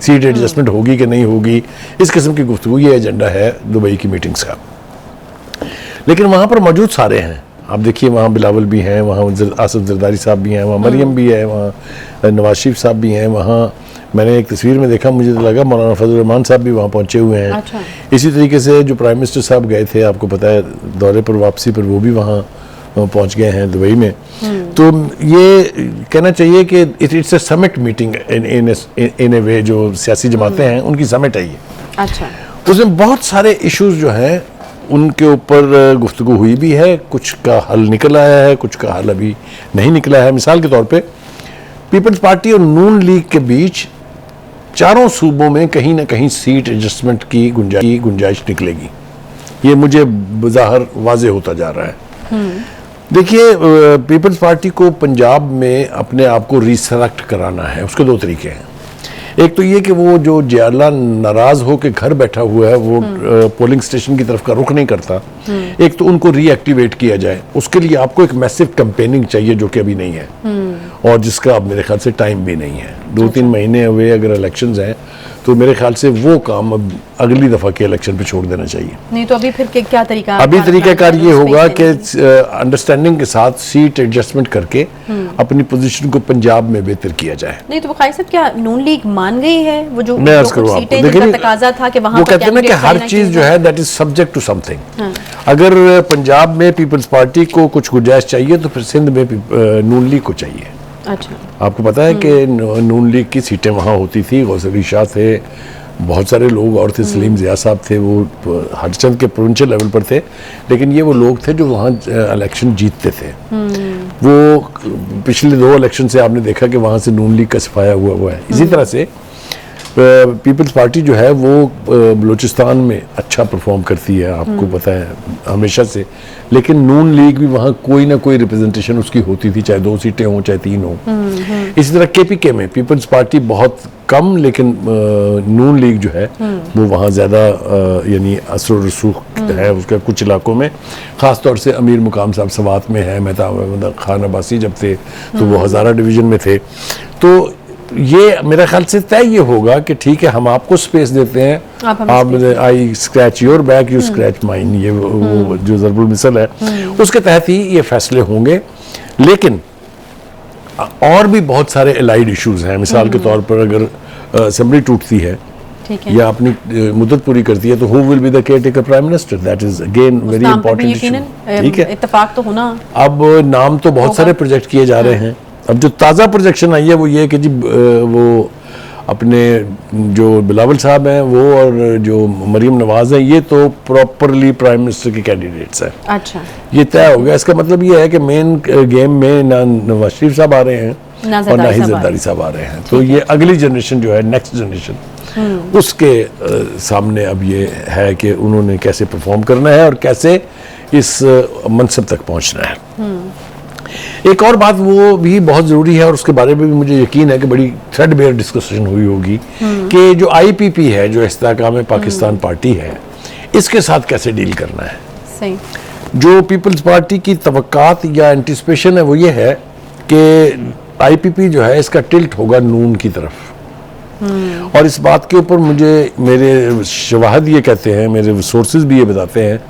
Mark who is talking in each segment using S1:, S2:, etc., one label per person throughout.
S1: Seat adjustment होगी कि नहीं होगी, इस किस्म की गुफ्तगू, ये एजेंडा है दुबई की मीटिंग्स का। लेकिन वहाँ पर मौजूद सारे हैं, आप देखिए वहाँ बिलावल भी हैं, वहाँ आसिफ जरदारी साहब भी हैं, वहाँ मरियम भी है, वहाँ नवाज शरीफ साहब भी हैं, वहाँ मैंने एक तस्वीर में देखा, मुझे तो लगा मौलाना फजल रहमान साहब भी वहाँ पहुँचे हुए हैं।
S2: अच्छा। इसी
S1: तरीके से जो प्राइम मिनिस्टर साहब गए थे, आपको पता है दौरे पर वापसी पर, वो भी वहाँ पहुँच गए हैं दुबई में। तो ये कहना चाहिए कि it's a summit meeting in a way, जो सियासी जमातें हैं उनकी समिट है ये।
S2: अच्छा।
S1: उसमें बहुत सारे इश्यूज जो हैं उनके ऊपर गुफ्तगू हुई भी है, कुछ का हल निकल आया है, कुछ का हल अभी नहीं निकला है। मिसाल के तौर पे पीपल्स पार्टी और नून लीग के बीच चारों सूबों में कहीं ना कहीं सीट एडजस्टमेंट की गुंजाइश निकलेगी, ये मुझे बज़ाहिर वाज़े होता जा रहा है। देखिए, पीपल्स पार्टी को पंजाब में अपने आप को रिसेलेक्ट कराना है, उसके दो तरीके हैं। एक तो ये कि वो जो जियाला नाराज हो के घर बैठा हुआ है, वो पोलिंग स्टेशन की तरफ का रुख नहीं करता, एक तो उनको रीएक्टिवेट किया जाए। उसके लिए आपको एक मैसिव कैंपेनिंग चाहिए, जो कि अभी नहीं है और जिसका अब मेरे ख्याल से टाइम भी नहीं है। 2-3 महीने हुए अगर इलेक्शंस हैं, तो मेरे ख्याल से वो काम अब अगली दफ़ा के इलेक्शन पे छोड़ देना चाहिए।
S2: नहीं तो अभी फिर क्या तरीका?
S1: अभी तरीकाकार ये होगा कि अंडरस्टैंडिंग के साथ सीट एडजस्टमेंट करके अपनी पोजीशन को पंजाब में बेहतर किया जाए।
S2: नहीं तो बुखारी साहब, क्या नून लीग मान गई है वो जो
S1: मैं अर्ज करूं आपको, देखिए
S2: तकाजा था कि वहां
S1: वो कहते हैं ना कि हर चीज जो है that is subject to something. अगर पंजाब में पीपल्स पार्टी को कुछ गुंजाइश चाहिए तो फिर सिंध में नून लीग को चाहिए।
S2: अच्छा।
S1: आपको पता है कि नून लीग की सीटें वहाँ होती थी, गौसर अली शाह थे, बहुत सारे लोग और थे, सलीम ज़िया साहब थे, वो हरचंद के प्रोविंशियल लेवल पर थे, लेकिन ये वो लोग थे जो वहाँ इलेक्शन जीतते थे। वो पिछले 2 इलेक्शन से आपने देखा कि वहाँ से नून लीग का सफाया हुआ है। इसी तरह से पीपल्स पार्टी जो है वो बलूचिस्तान में अच्छा परफॉर्म करती है, आपको पता है हमेशा से, लेकिन नून लीग भी वहाँ कोई ना कोई रिप्रेजेंटेशन उसकी होती थी, चाहे 2 सीटें हों चाहे 3 हों। इसी तरह केपीके में पीपल्स पार्टी बहुत कम, लेकिन नून लीग जो है वो वहाँ ज़्यादा यानी असर रसूख है उसका कुछ इलाकों में। ख़ास तौर से अमीर मुकाम साहब सवात में है, मेहताब खान अब्बासी जब थे तो वो हज़ारा डिवीज़न में थे। तो ये मेरा ख्याल से तय ये होगा कि ठीक है, हम आपको स्पेस देते हैं, आप आई scratch your back you scratch mine, ये वो जो ज़रबुल मिसल है उसके तहत ही ये फैसले होंगे। लेकिन और भी बहुत सारे एलाइड इश्यूज हैं। मिसाल के तौर पर अगर असेंबली टूटती है या अपनी मुद्दत पूरी करती है तो who will be the caretaker prime minister, that is again very important issue. ठीक है,
S2: इत्तेफाक तो होना।
S1: अब नाम तो बहुत सारे प्रोजेक्ट किए जा रहे हैं। अब जो ताज़ा प्रोजेक्शन आई है वो ये कि जी वो अपने जो बिलावल साहब हैं वो और जो मरीम नवाज हैं, ये तो प्रॉपरली प्राइम मिनिस्टर के कैंडिडेट्स हैं।
S2: अच्छा, ये
S1: तय हो गया। इसका मतलब ये है कि मेन गेम में ना नवाज शरीफ साहब आ रहे हैं और ना ही जरदारी साहब आ रहे हैं। तो ये अगली जनरेशन जो है, नेक्स्ट जनरेशन, उसके सामने अब ये है कि उन्होंने कैसे परफॉर्म करना है और कैसे इस मनसब तक पहुंचना है। एक और बात वो भी बहुत ज़रूरी है और उसके बारे में भी मुझे यकीन है कि बड़ी थ्रेडबेयर डिस्कशन हुई होगी कि जो IPP है, जो इस्तेहकाम पाकिस्तान पार्टी है, इसके साथ कैसे डील करना है।
S2: सही।
S1: जो पीपल्स पार्टी की तवक्कात या एंटिसिपेशन है वो ये है कि IPP जो है इसका टिल्ट होगा नून की तरफ। और इस बात के ऊपर मुझे मेरे शवाहद ये कहते हैं, मेरे सोर्सेज भी ये बताते हैं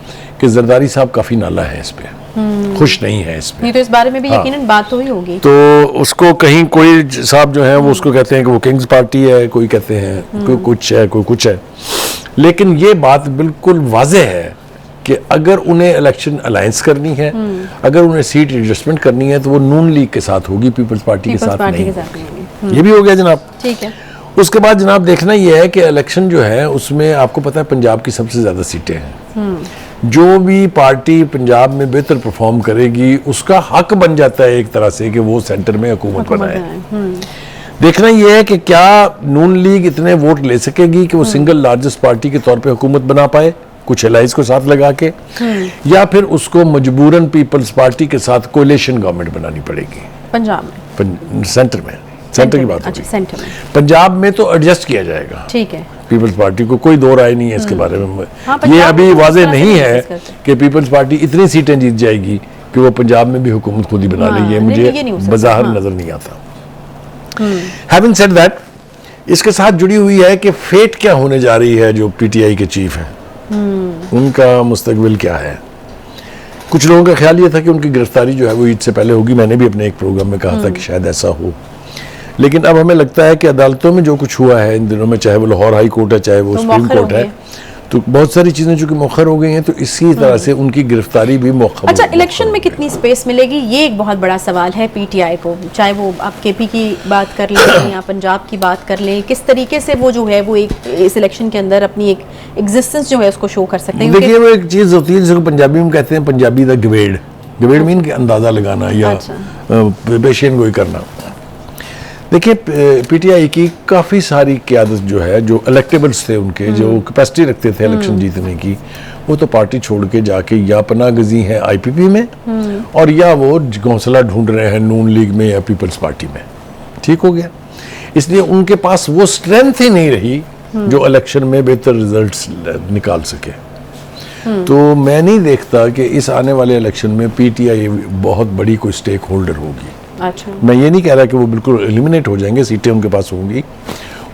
S1: कि जरदारी साहब काफ़ी नाला है इस पे, खुश नहीं है इस पे।
S2: नहीं तो इस बारे में भी यकीनन बात तो हुई होगी।
S1: तो उसको कहीं कोई साहब जो है वो उसको कहते हैं कि वो किंग्स पार्टी है, कोई कहते हैं कोई कुछ है, कोई कुछ है। लेकिन ये बात बिल्कुल वाज़ेह है कि अगर उन्हें इलेक्शन अलायंस करनी है, अगर उन्हें सीट एडजस्टमेंट करनी है तो वो नून लीग के साथ होगी, पीपल्स पार्टी के साथ नहीं। ये भी हो गया जनाब।
S2: ठीक है।
S1: उसके बाद जनाब देखना ये है कि इलेक्शन जो है उसमें आपको पता है पंजाब की सबसे ज़्यादा सीटें हैं। जो भी पार्टी पंजाब में बेहतर परफॉर्म करेगी उसका हक बन जाता है एक तरह से कि वो सेंटर में हुकूमत बनाए। देखना यह है कि क्या नून लीग इतने वोट ले सकेगी कि वो सिंगल लार्जेस्ट पार्टी के तौर पे हुकूमत बना पाए कुछ एलाइज को साथ लगा के, या फिर उसको मजबूरन पीपल्स पार्टी के साथ कोलिशन गवर्नमेंट बनानी पड़ेगी पंजाब में, सेंटर में। सेंटर की बात होगी।
S2: सेंटर में
S1: पंजाब में तो एडजस्ट किया जाएगा।
S2: ठीक है।
S1: पीपल्स पार्टी को कोई दो राय नहीं है इसके बारे में। ये अभी वाजे नहीं है कि पीपल्स पार्टी इतनी सीटें जीत जाएगी कि वो पंजाब में भी हुकूमत खुद ही बना लेगी। मुझे बज़ाहिर नजर नहीं आता। हैविंग सेड दैट, इसके साथ जुड़ी हुई है कि फेट क्या होने जा रही है जो पीटीआई के चीफ हैं, उनका मुस्तकबिल क्या है। कुछ लोगों का ख्याल ये था कि उनकी गिरफ्तारी जो है वो ईद से पहले होगी। मैंने भी अपने एक प्रोग्राम में कहा था कि शायद ऐसा हो, लेकिन अब हमें लगता है कि अदालतों में जो कुछ हुआ है इन दिनों में, चाहे वो लाहौर हाई कोर्ट है, चाहे वो सुप्रीम कोर्ट है, तो बहुत सारी चीजें जो कि मौखर हो गई हैं, तो इसी तरह से उनकी गिरफ्तारी भी मौखर।
S2: अच्छा, इलेक्शन में कितनी स्पेस मिलेगी, ये एक बहुत बड़ा सवाल है पीटीआई को। चाहे वो आप केपी की बात कर लें या पंजाब की बात कर लें, किस तरीके से वो जो है वो एक इस इलेक्शन के अंदर अपनी एक एग्जिस्टेंस जो है उसको शो कर सकते हैं।
S1: देखिए, वो एक चीज होती है जिसको पंजाबी में कहते हैं पंजाबी द गवेड़ मीन के अंदाजा लगाना या पेशियन गोई करना। देखिए, पीटीआई की काफ़ी सारी क़यादत जो है, जो इलेक्टेबल्स थे उनके, जो कैपेसिटी रखते थे इलेक्शन जीतने की, वो तो पार्टी छोड़ के जाके या पनाह गजी हैं आईपीपी में और या वो घोंसला ढूंढ रहे हैं नून लीग में या पीपल्स पार्टी में। ठीक हो गया, इसलिए उनके पास वो स्ट्रेंथ ही नहीं रही जो इलेक्शन में बेहतर रिजल्ट्स निकाल सके। तो मैं नहीं देखता कि इस आने वाले इलेक्शन में पीटीआई बहुत बड़ी कोई स्टेक होल्डर होगी।
S2: अच्छा,
S1: मैं ये नहीं कह रहा कि वो बिल्कुल एलिमिनेट हो जाएंगे, सीटें उनके पास होंगी,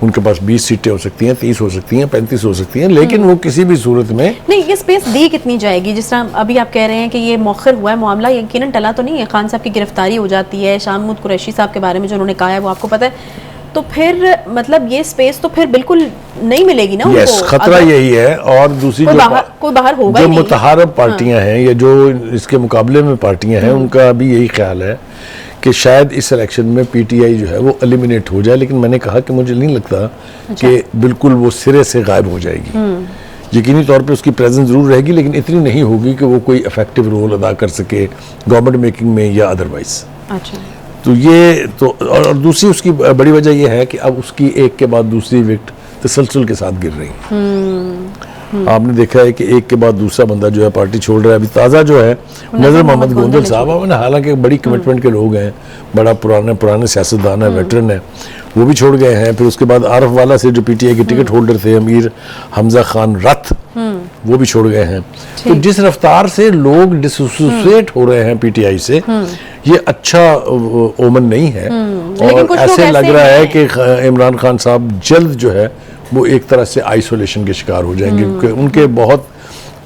S1: उनके पास 20 सीटें हो सकती हैं, 30 हो सकती हैं, 35 हो सकती हैं, लेकिन वो किसी भी सूरत में
S2: नहीं। ये स्पेस दी कितनी जाएगी? जिस तरह अभी आप कह रहे हैं कि ये मौखर हुआ है मामला, यकीनन टला तो नहीं है। खान साहब की गिरफ्तारी हो जाती है, शाह महमूद कुरैशी साहब के बारे में जो उन्होंने कहा है वो आपको पता है, तो फिर मतलब ये स्पेस तो फिर बिल्कुल नहीं मिलेगी ना
S1: उनको। खतरा यही है। और दूसरी
S2: कोई बाहर होगा
S1: जो मुतहारब पार्टियां हैं या जो इसके मुकाबले में पार्टियां हैं, उनका भी यही ख्याल है कि शायद इस इलेक्शन में पीटीआई जो है वो एलिमिनेट हो जाए। लेकिन मैंने कहा कि मुझे नहीं लगता कि बिल्कुल वो सिरे से गायब हो जाएगी। यकीनी तौर पे उसकी प्रेजेंस जरूर रहेगी, लेकिन इतनी नहीं होगी कि वो कोई इफेक्टिव रोल अदा कर सके गवर्नमेंट मेकिंग में या अदरवाइज।
S2: अच्छा,
S1: तो ये तो, और दूसरी उसकी बड़ी वजह यह है कि अब उसकी एक के बाद दूसरी विकेट तसलसल के साथ गिर रही है। आपने देखा है कि एक के बाद दूसरा बंदा जो है पार्टी छोड़ रहा है। अभी ताज़ा जो है नज़र मोहम्मद गोंदल साहब, हालांकि बड़ी कमिटमेंट के लोग हैं, बड़ा पुराने सियासतदान है, वेटरन है, वो भी छोड़ गए हैं। फिर उसके बाद आरफ वाला से जो पीटीआई के टिकट होल्डर थे अमीर हमजा खान रथ, वो भी छोड़ गए हैं। तो जिस रफ्तार से लोग डिसोसिएट हो रहे हैं पीटीआई से, ये अच्छा ओमन नहीं है। और ऐसे लग रहा है कि इमरान खान साहब जल्द जो है वो एक तरह से आइसोलेशन के शिकार हो जाएंगे, क्योंकि उनके बहुत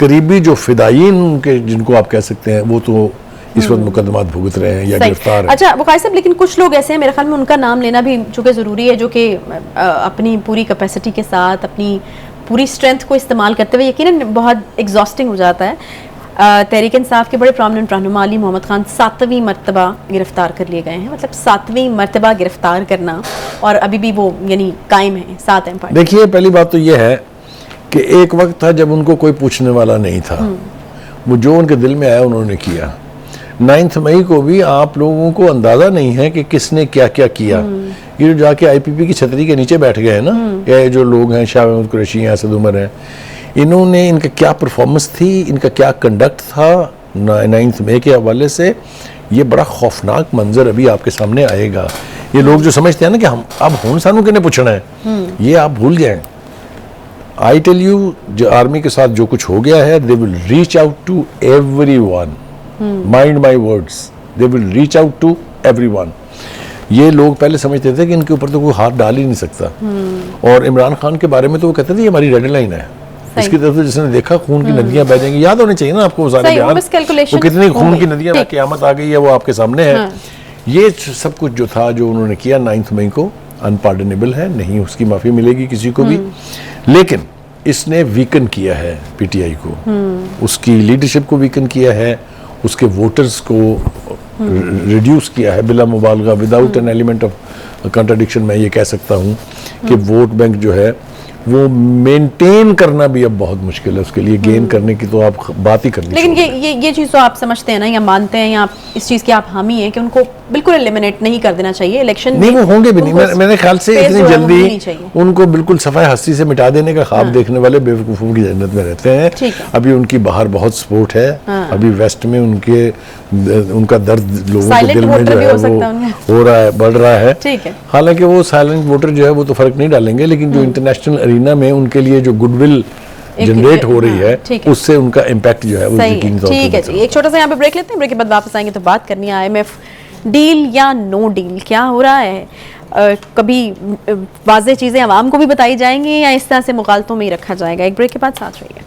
S1: करीबी जो फिदायीन उनके, जिनको आप कह सकते हैं, वो तो इस वक्त मुकदमात भुगत रहे हैं या गिरफ्तार है।
S2: अच्छा बुखारी साहब, लेकिन कुछ लोग ऐसे हैं, मेरे ख्याल में उनका नाम लेना भी चूंकि ज़रूरी है, जो कि अपनी पूरी कैपेसिटी के साथ अपनी पूरी स्ट्रेंथ को इस्तेमाल करते हुए यकीनन बहुत एग्जॉस्टिंग हो जाता है। तहरीक इंसाफ के बड़े प्रोमिनेंट रहनुमा अली मोहम्मद खान 7वीं मरतबा गिरफ्तार कर लिए गए हैं। मतलब 7वीं मरतबा गिरफ्तार करना, और अभी भी वो यानी कायम है 7 एम्पायर।
S1: देखिए, पहली बात तो ये है कि एक वक्त था जब उनको कोई पूछने वाला नहीं था, वो जो उनके दिल में आया उन्होंने किया। 9 मई को भी आप लोगों को अंदाजा नहीं है कि किसने क्या क्या किया। ये जो जाके आईपीपी की छतरी के नीचे बैठ गए हैं ना, ये जो लोग हैं, शाह महमूद कुरैशी हैं, असद उमर हैं, इन्होंने, इनका क्या परफॉर्मेंस थी, इनका क्या कंडक्ट था 9 मई के हवाले से, ये बड़ा खौफनाक मंजर अभी आपके सामने आएगा। ये लोग जो समझते हैं ना कि हम अब हुन सानू किन्हें पूछना है, ये आप भूल जाएं। आई टेल यू, जो आर्मी के साथ जो कुछ हो गया है, they will reach out to everyone, mind my words, they will reach out to everyone. ये लोग पहले समझते थे कि इनके ऊपर तो कोई हाथ डाल ही नहीं सकता, और इमरान खान के बारे में तो वो कहते थे ये हमारी रेड लाइन है, इसकी तरफ से जिसने देखा खून की नदियां बह जाएंगी। याद होने चाहिए ना आपको वो सारे बयान, वो कितनी खून की नदियां, क़यामत आ गई है, वो आपके सामने है। ये सब कुछ जो था, जो उन्होंने किया 9 मई को, अनपार्डनेबल है, नहीं उसकी माफी मिलेगी किसी को भी। लेकिन इसने वीकन किया है पीटीआई को, उसकी लीडरशिप को वीकन किया है, उसके वोटर्स को रिड्यूस किया है बिला मुबालगा, without an element of contradiction. मैं ये कह सकता हूँ कि वोट बैंक जो है वो मेंटेन करना भी अब बहुत मुश्किल है, उसके लिए गेन करने की तो आप बात ही करनी।
S2: लेकिन ये चीज़ तो आप समझते हैं ना, या मानते हैं, या आप इस चीज़ की आप हामी हैं कि उनको बिल्कुल एलिमिनेट नहीं कर देना चाहिए इलेक्शन
S1: नहीं, वो होंगे भी नहीं। मेरे ख्याल से इतनी जल्दी उनको बिल्कुल सफाई हस्ती से मिटा देने का ख्वाब देखने वाले बेवकूफ़ों की जन्नत में रहते हैं। अभी उनकी बाहर बहुत सपोर्ट है, अभी वेस्ट में उनका दर्द लोगों के दिल में जो है वो हो रहा है, बढ़ रहा है। हालांकि वो साइलेंट वोटर जो है वो तो फर्क नहीं डालेंगे, लेकिन जो इंटरनेशनल अरीना में उनके लिए जो गुडविल जनरेट हो रही है, उससे उनका इम्पैक्ट जो है वो यकीनी तौर पे।
S2: ठीक है जी, एक छोटा सा यहाँ पे ब्रेक लेते हैं, ब्रेक के बाद वापस आएंगे तो बात करनी है IMF डील या नो डील, क्या हो रहा है। कभी वाज़ेह चीज़ें आवाम को भी बताई जाएंगी या इस तरह से मुखालतों में ही रखा जाएगा? एक ब्रेक के बाद साथ रहिए।